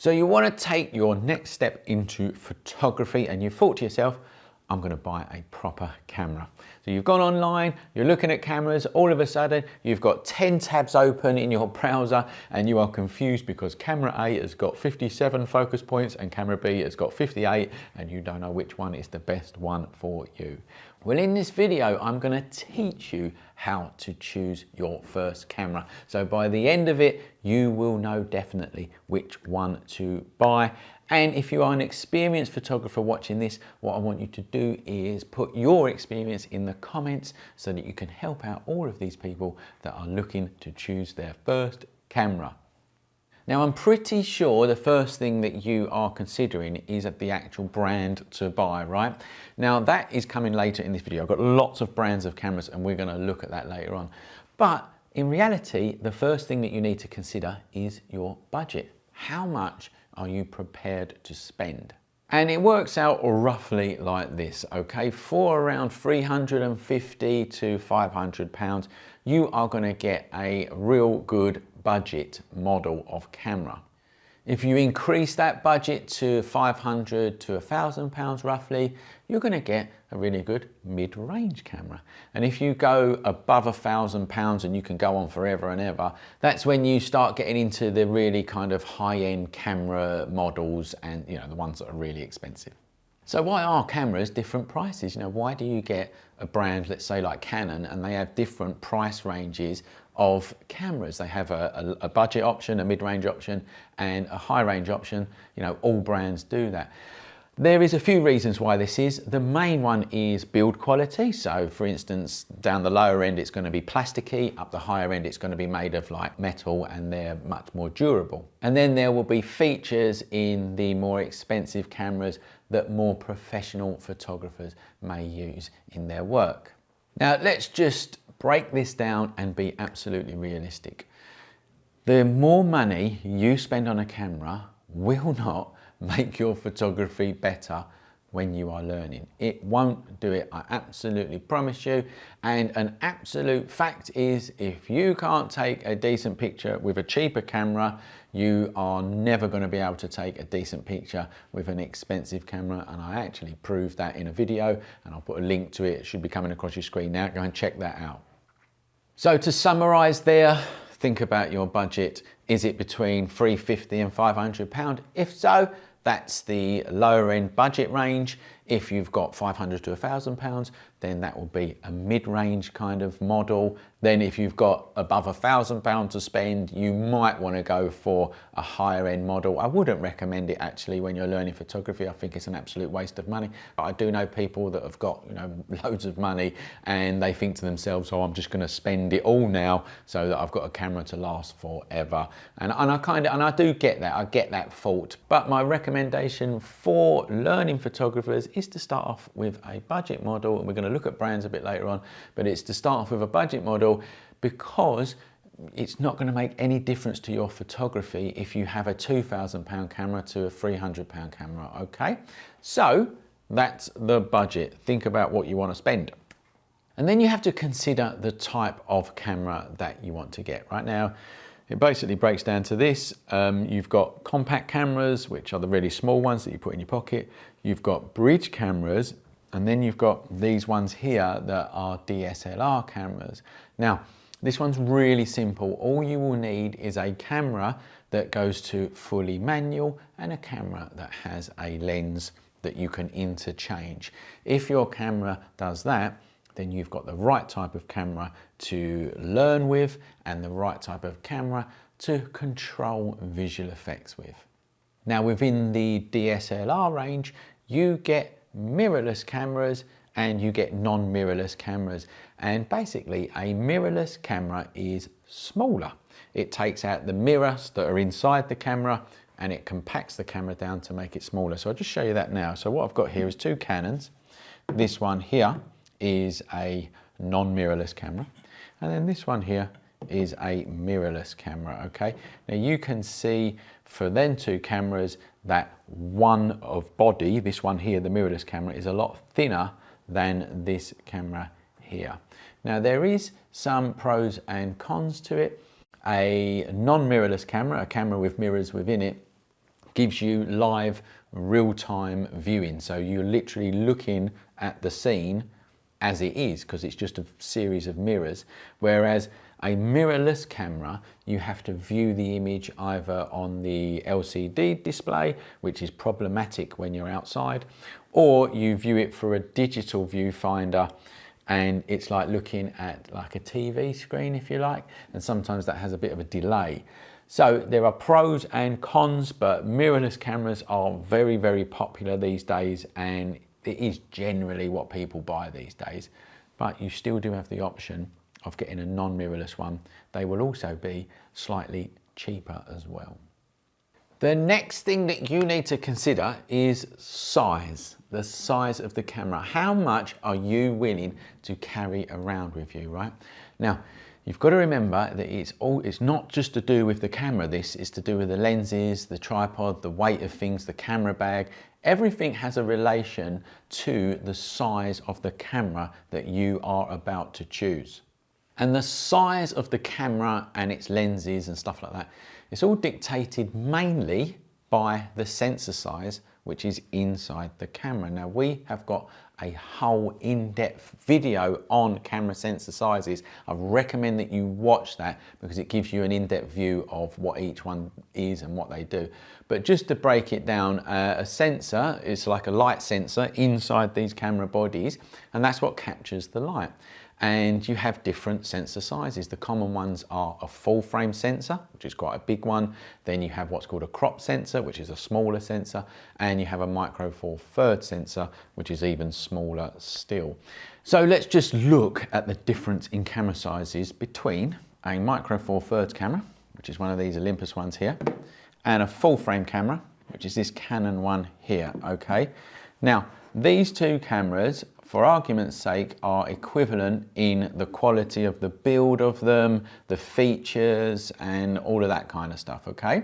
So you want to take your next step into photography and you thought to yourself, I'm going to buy a proper camera. So you've gone online, you're looking at cameras, all of a sudden you've got 10 tabs open in your browser and you are confused because camera A has got 57 focus points and camera B has got 58 and you don't know which one is the best one for you. Well, in this video, I'm going to teach you how to choose your first camera. So by the end of it, you will know definitely which one to buy. And if you are an experienced photographer watching this, what I want you to do is put your experience in the comments so that you can help out all of these people that are looking to choose their first camera. Now, I'm pretty sure the first thing that you are considering is the actual brand to buy, right? Now, that is coming later in this video. I've got lots of brands of cameras and we're going to look at that later on. But in reality, the first thing that you need to consider is your budget. How much are you prepared to spend? And it works out roughly like this, okay? For around 350 to 500 pounds, you are going to get a real good budget model of camera. If you increase that budget to 500 to 1,000 pounds roughly, you're going to get a really good mid-range camera. And if you go above 1,000 pounds and you can go on forever and ever, that's when you start getting into the really kind of high-end camera models and, you know, the ones that are really expensive. So why are cameras different prices? You know, why do you get a brand, let's say like Canon, and they have different price ranges of cameras? They have a budget option, a mid-range option, and a high-range option. You know, all brands do that. There is a few reasons why this is. The main one is build quality. So for instance, down the lower end, it's going to be plasticky. Up the higher end, it's going to be made of like metal and they're much more durable. And then there will be features in the more expensive cameras that more professional photographers may use in their work. Now, let's just break this down and be absolutely realistic. The more money you spend on a camera will not make your photography better when you are learning. It won't do it, I absolutely promise you. And an absolute fact is, if you can't take a decent picture with a cheaper camera, you are never going to be able to take a decent picture with an expensive camera. And I actually proved that in a video, and I'll put a link to it. It should be coming across your screen now. Go and check that out. So to summarize there, think about your budget. Is it between 350 and 500 pound? If so, that's the lower end budget range. If you've got 500 to 1,000 pounds, then that will be a mid-range kind of model. Then if you've got above 1,000 pounds to spend, you might want to go for a higher end model. I wouldn't recommend it actually when you're learning photography. I think it's an absolute waste of money. But I do know people that have got, you know, loads of money and they think to themselves, oh, I'm just going to spend it all now so that I've got a camera to last forever. And I do get that. I get that thought. But my recommendation for learning photographers is to start off with a budget model, and we're going to look at brands a bit later on, but it's to start off with a budget model because it's not going to make any difference to your photography if you have a 2,000 pound camera to a 300 pound camera, okay? So that's the budget. Think about what you want to spend. And then you have to consider the type of camera that you want to get. Right now, it basically breaks down to this. You've got compact cameras, which are the really small ones that you put in your pocket. You've got bridge cameras, and then you've got these ones here that are DSLR cameras. Now, this one's really simple. All you will need is a camera that goes to fully manual and a camera that has a lens that you can interchange. If your camera does that, then you've got the right type of camera to learn with and the right type of camera to control visual effects with. Now, within the DSLR range, you get mirrorless cameras and you get non-mirrorless cameras. And basically, a mirrorless camera is smaller. It takes out the mirrors that are inside the camera and it compacts the camera down to make it smaller. So I'll just show you that now. So what I've got here is two Canons. This one here is a non-mirrorless camera, and then this one here is a mirrorless camera, okay? Now you can see for them two cameras that one of body, this one here, the mirrorless camera, is a lot thinner than this camera here. Now there is some pros and cons to it. A non-mirrorless camera, a camera with mirrors within it, gives you live real-time viewing. So you're literally looking at the scene as it is, because it's just a series of mirrors. Whereas a mirrorless camera, you have to view the image either on the LCD display, which is problematic when you're outside, or you view it through a digital viewfinder, and it's like looking at like a TV screen, if you like, and sometimes that has a bit of a delay. So there are pros and cons, but mirrorless cameras are very, very popular these days, and it is generally what people buy these days. But you still do have the option of getting a non-mirrorless one. They will also be slightly cheaper as well. The next thing that you need to consider is size, the size of the camera. How much are you willing to carry around with you, right? Now, you've got to remember that it's not just to do with the camera. This is to do with the lenses, the tripod, the weight of things, the camera bag. Everything has a relation to the size of the camera that you are about to choose. And the size of the camera and its lenses and stuff like that, it's all dictated mainly by the sensor size, which is inside the camera. Now, we have got a whole in-depth video on camera sensor sizes. I recommend that you watch that because it gives you an in-depth view of what each one is and what they do. But just to break it down, a sensor is like a light sensor inside these camera bodies, and that's what captures the light. And you have different sensor sizes. The common ones are a full frame sensor, which is quite a big one. Then you have what's called a crop sensor, which is a smaller sensor. And you have a micro four thirds sensor, which is even smaller still. So let's just look at the difference in camera sizes between a micro four thirds camera, which is one of these Olympus ones here, and a full frame camera, which is this Canon one here, okay? Now, these two cameras, for argument's sake, are equivalent in the quality of the build of them, the features, and all of that kind of stuff, okay?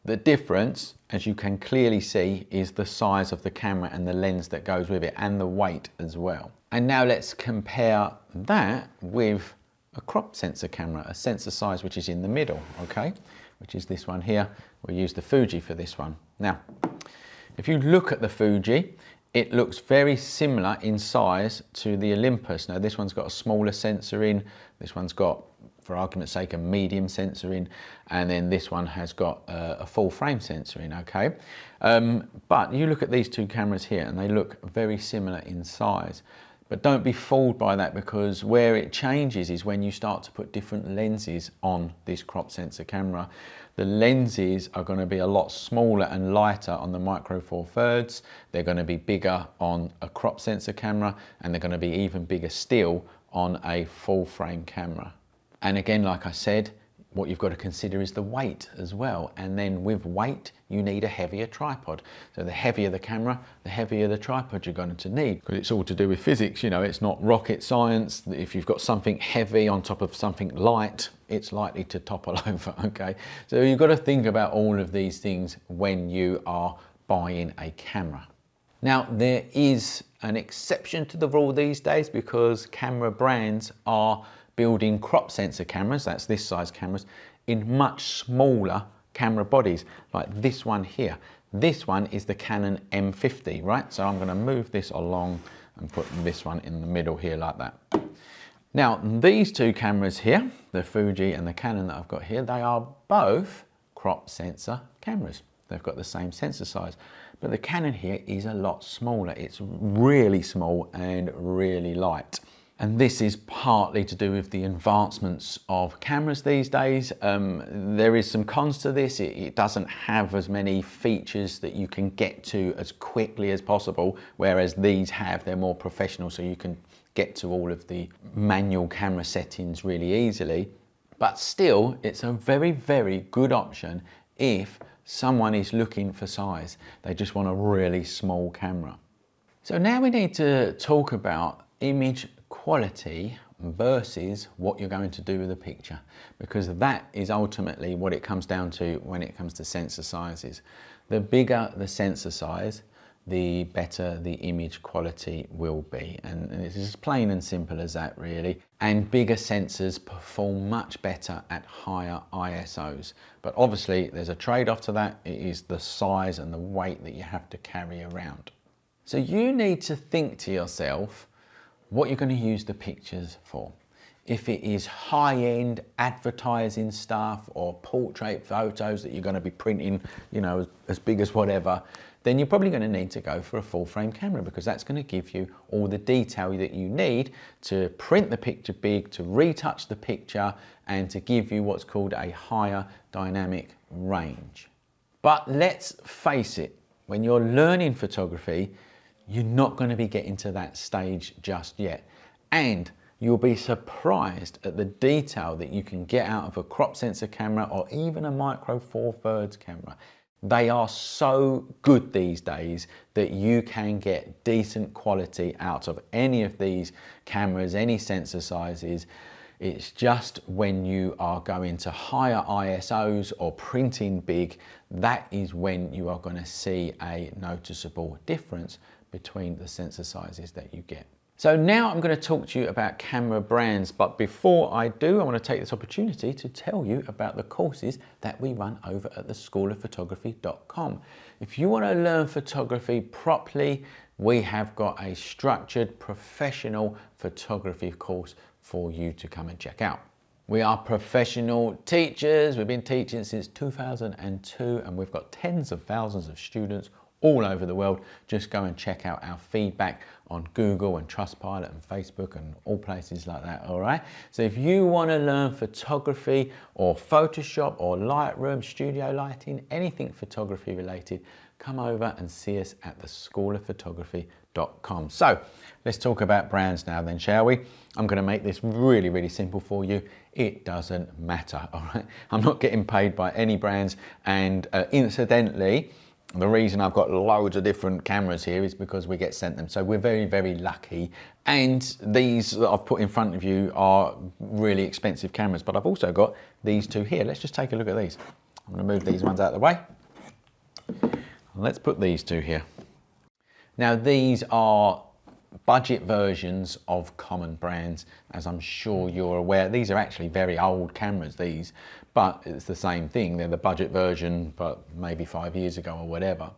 The difference, as you can clearly see, is the size of the camera and the lens that goes with it, and the weight as well. And now let's compare that with a crop sensor camera, a sensor size which is in the middle, okay? Which is this one here. We'll use the Fuji for this one. Now, if you look at the Fuji, it looks very similar in size to the Olympus. Now, this one's got a smaller sensor in, this one's got, for argument's sake, a medium sensor in, and then this one has got a full frame sensor in, okay? But you look at these two cameras here and they look very similar in size. But don't be fooled by that, because where it changes is when you start to put different lenses on this crop sensor camera. The lenses are going to be a lot smaller and lighter on the micro four thirds. They're going to be bigger on a crop sensor camera, and they're going to be even bigger still on a full frame camera. And again, like I said, what you've got to consider is the weight as well. And then with weight, you need a heavier tripod. So the heavier the camera, the heavier the tripod you're going to need. Because it's all to do with physics, you know, it's not rocket science. If you've got something heavy on top of something light, it's likely to topple over, okay? So you've got to think about all of these things when you are buying a camera. Now, there is an exception to the rule these days, because camera brands are building crop sensor cameras, that's this size cameras, in much smaller camera bodies, like this one here. This one is the Canon M50, right? So I'm going to move this along and put this one in the middle here like that. Now, these two cameras here, the Fuji and the Canon that I've got here, they are both crop sensor cameras. They've got the same sensor size, but the Canon here is a lot smaller. It's really small and really light. And this is partly to do with the advancements of cameras these days. There is some cons to this. It doesn't have as many features that you can get to as quickly as possible, whereas these have. They're more professional, so you can get to all of the manual camera settings really easily. But still, it's a very, very good option if someone is looking for size. They just want a really small camera. So now we need to talk about image quality versus what you're going to do with the picture, because that is ultimately what it comes down to when it comes to sensor sizes. The bigger the sensor size, the better the image quality will be. And it's as plain and simple as that, really. And bigger sensors perform much better at higher ISOs. But obviously there's a trade-off to that. It is the size and the weight that you have to carry around. So you need to think to yourself what you're going to use the pictures for. If it is high-end advertising stuff or portrait photos that you're going to be printing, you know, as big as whatever, then you're probably going to need to go for a full-frame camera, because that's going to give you all the detail that you need to print the picture big, to retouch the picture, and to give you what's called a higher dynamic range. But let's face it, when you're learning photography, you're not going to be getting to that stage just yet. And you'll be surprised at the detail that you can get out of a crop sensor camera or even a micro four thirds camera. They are so good these days that you can get decent quality out of any of these cameras, any sensor sizes. It's just when you are going to higher ISOs or printing big, that is when you are going to see a noticeable difference between the sensor sizes that you get. So now I'm going to talk to you about camera brands, but before I do, I want to take this opportunity to tell you about the courses that we run over at theschoolofphotography.com. If you want to learn photography properly, we have got a structured professional photography course for you to come and check out. We are professional teachers. We've been teaching since 2002, and we've got tens of thousands of students all over the world. Just go and check out our feedback on Google and Trustpilot and Facebook and all places like that, all right? So if you want to learn photography or Photoshop or Lightroom, studio lighting, anything photography related, come over and see us at theschoolofphotography.com. So let's talk about brands now then, shall we? I'm going to make this really, really simple for you. It doesn't matter, all right? I'm not getting paid by any brands, and incidentally, the reason I've got loads of different cameras here is because we get sent them. So we're very, very lucky. And these that I've put in front of you are really expensive cameras, but I've also got these two here. Let's just take a look at these. I'm going to move these ones out of the way. Let's put these two here. Now these are budget versions of common brands, as I'm sure you're aware. These are actually very old cameras, these, but it's the same thing. They're the budget version, but maybe 5 years ago or whatever.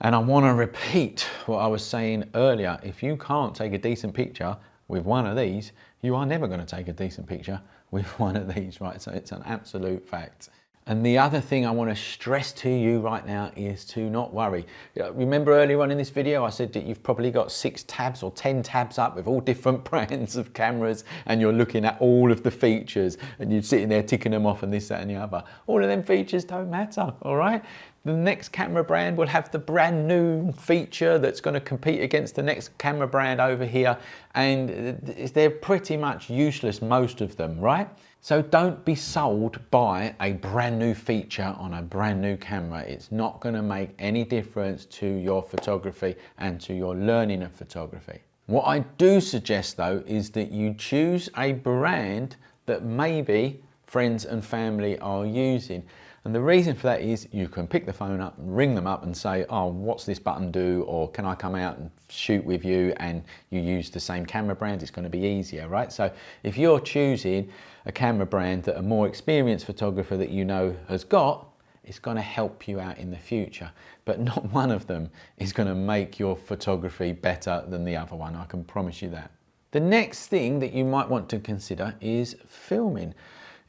And I want to repeat what I was saying earlier. If you can't take a decent picture with one of these, you are never going to take a decent picture with one of these, right? So it's an absolute fact. And the other thing I want to stress to you right now is to not worry. Remember earlier on in this video, I said that you've probably got 6 tabs or 10 tabs up with all different brands of cameras, and you're looking at all of the features and you're sitting there ticking them off and this, that and the other. All of them features don't matter, all right? The next camera brand will have the brand new feature that's going to compete against the next camera brand over here, and they're pretty much useless, most of them, right? So don't be sold by a brand new feature on a brand new camera. It's not going to make any difference to your photography and to your learning of photography. What I do suggest though is that you choose a brand that maybe friends and family are using. And the reason for that is you can pick the phone up and ring them up and say, oh, what's this button do? Or can I come out and shoot with you? And you use the same camera brand, it's going to be easier, right? So if you're choosing a camera brand that a more experienced photographer that you know has got, it's going to help you out in the future. But not one of them is going to make your photography better than the other one, I can promise you that. The next thing that you might want to consider is filming.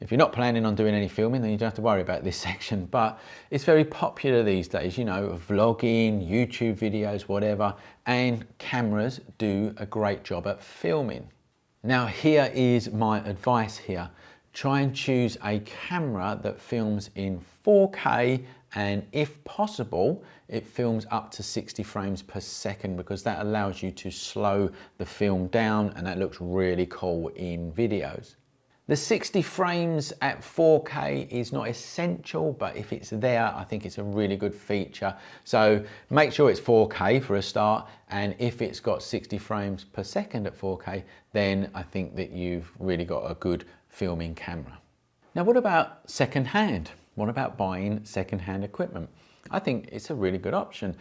If you're not planning on doing any filming, then you don't have to worry about this section, but it's very popular these days, you know, vlogging, YouTube videos, whatever, and cameras do a great job at filming. Now here is my advice here. Try and choose a camera that films in 4K, and if possible, it films up to 60 frames per second, because that allows you to slow the film down, and that looks really cool in videos. The 60 frames at 4K is not essential, but if it's there, I think it's a really good feature. So make sure it's 4K for a start, and if it's got 60 frames per second at 4K, then I think that you've really got a good filming camera. Now, what about second-hand? What about buying second-hand equipment? I think it's a really good option.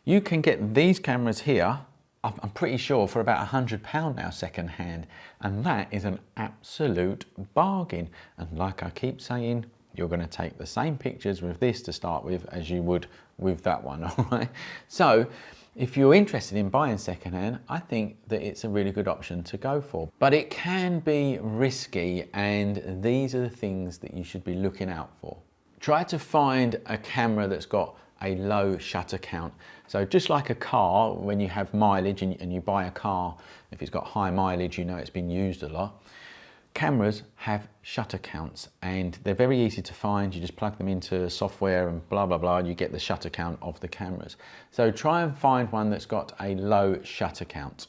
You can get these cameras here, I'm pretty sure, for about £100 now second hand, and that is an absolute bargain. And like I keep saying, you're going to take the same pictures with this to start with as you would with that one, all right? So if you're interested in buying secondhand, I think that it's a really good option to go for. But it can be risky, and these are the things that you should be looking out for. Try to find a camera that's got a low shutter count. So just like a car, when you have mileage and you buy a car, if it's got high mileage, you know it's been used a lot. Cameras have shutter counts and they're very easy to find. You just plug them into software and blah, blah, blah, and you get the shutter count of the cameras. So try and find one that's got a low shutter count.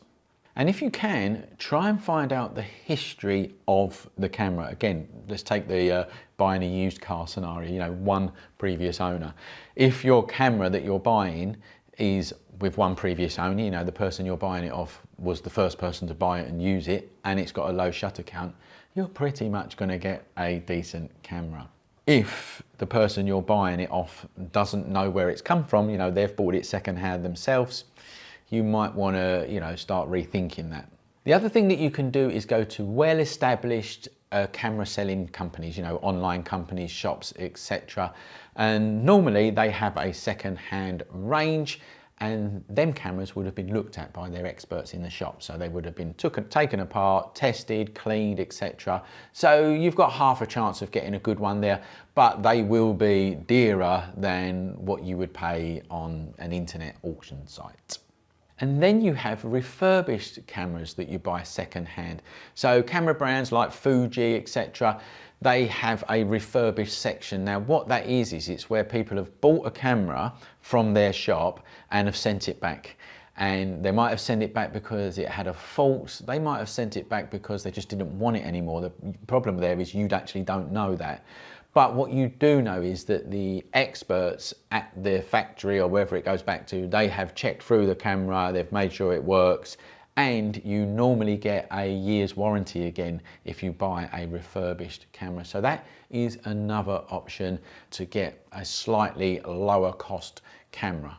And if you can, try and find out the history of the camera. Again, let's take the buying a used car scenario, you know, one previous owner. If your camera that you're buying is with one previous owner, you know, the person you're buying it off was the first person to buy it and use it, and it's got a low shutter count, you're pretty much going to get a decent camera. If the person you're buying it off doesn't know where it's come from, you know, they've bought it secondhand themselves, you might want to, you know, start rethinking that. The other thing that you can do is go to well-established camera selling companies, you know, online companies, shops, etc. And normally they have a second-hand range, and them cameras would have been looked at by their experts in the shop. So they would have been taken apart, tested, cleaned, etc. So you've got half a chance of getting a good one there, but they will be dearer than what you would pay on an internet auction site. And then you have refurbished cameras that you buy second-hand. So camera brands like Fuji, etc., they have a refurbished section. Now what that is it's where people have bought a camera from their shop and have sent it back. And they might have sent it back because it had a fault. They might have sent it back because they just didn't want it anymore. The problem there is you actually don't know that. But what you do know is that the experts at the factory or wherever it goes back to, they have checked through the camera, they've made sure it works, and you normally get a year's warranty again if you buy a refurbished camera. So that is another option to get a slightly lower cost camera.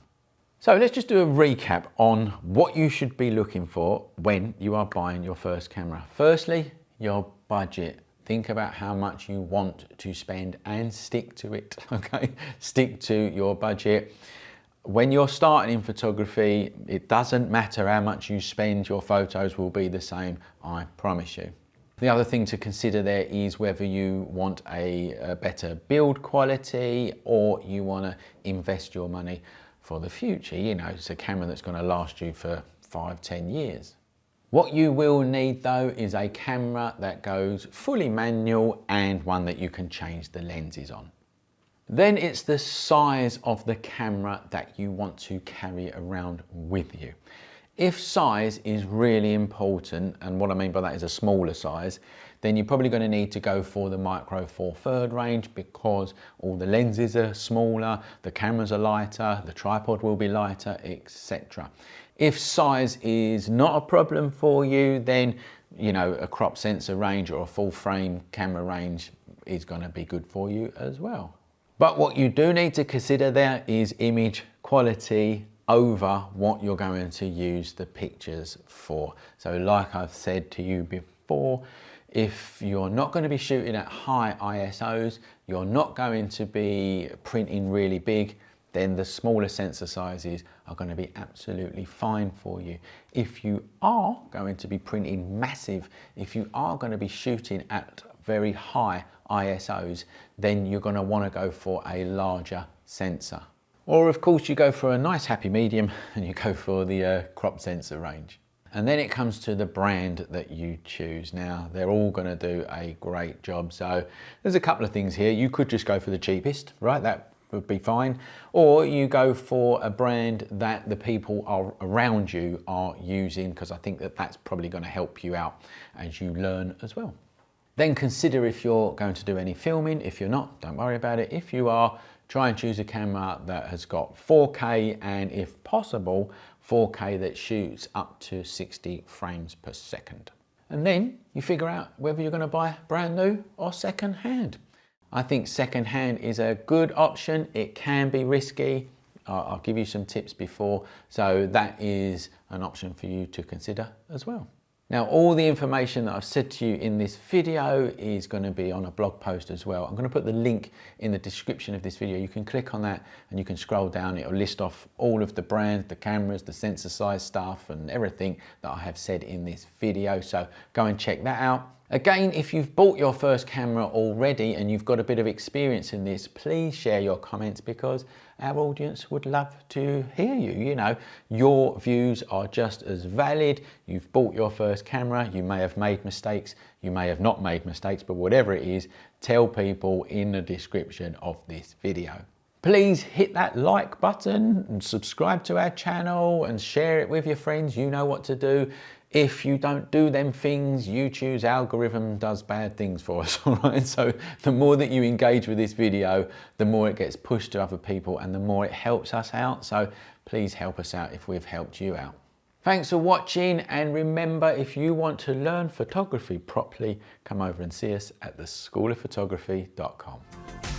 So let's just do a recap on what you should be looking for when you are buying your first camera. Firstly, your budget. Think about how much you want to spend and stick to it, okay? Stick to your budget. When you're starting in photography, it doesn't matter how much you spend, your photos will be the same, I promise you. The other thing to consider there is whether you want a better build quality or you want to invest your money for the future. You know, it's a camera that's going to last you for 5-10 years. What you will need though is a camera that goes fully manual and one that you can change the lenses on. Then it's the size of the camera that you want to carry around with you. If size is really important, and what I mean by that is a smaller size, then you're probably going to need to go for the Micro Four Thirds range because all the lenses are smaller, the cameras are lighter, the tripod will be lighter, etc. If size is not a problem for you, then, you know, a crop sensor range or a full frame camera range is going to be good for you as well. But what you do need to consider there is image quality over what you're going to use the pictures for. So like I've said to you before, if you're not going to be shooting at high ISOs, you're not going to be printing really big, then the smaller sensor sizes are going to be absolutely fine for you. If you are going to be printing massive, if you are going to be shooting at very high ISOs, then you're going to want to go for a larger sensor. Or of course you go for a nice happy medium and you go for the crop sensor range. And then it comes to the brand that you choose. Now, they're all going to do a great job. So there's a couple of things here. You could just go for the cheapest, right? That would be fine. Or you go for a brand that the people around you are using, because I think that that's probably going to help you out as you learn as well. Then consider if you're going to do any filming. If you're not, don't worry about it. If you are, try and choose a camera that has got 4K and if possible, 4K that shoots up to 60 frames per second. And then you figure out whether you're going to buy brand new or second hand. I think second hand is a good option. It can be risky. I'll give you some tips before, so that is an option for you to consider as well. Now, all the information that I've said to you in this video is going to be on a blog post as well. I'm going to put the link in the description of this video. You can click on that and you can scroll down. It'll list off all of the brands, the cameras, the sensor size stuff and everything that I have said in this video. So go and check that out. Again, if you've bought your first camera already and you've got a bit of experience in this, please share your comments because our audience would love to hear you. You know, your views are just as valid. You've bought your first camera, you may have made mistakes, you may have not made mistakes, but whatever it is, tell people in the description of this video. Please hit that like button and subscribe to our channel and share it with your friends. You know what to do. If you don't do them things, YouTube's algorithm does bad things for us, all right? So the more that you engage with this video, the more it gets pushed to other people and the more it helps us out. So please help us out if we've helped you out. Thanks for watching, and remember, if you want to learn photography properly, come over and see us at theschoolofphotography.com.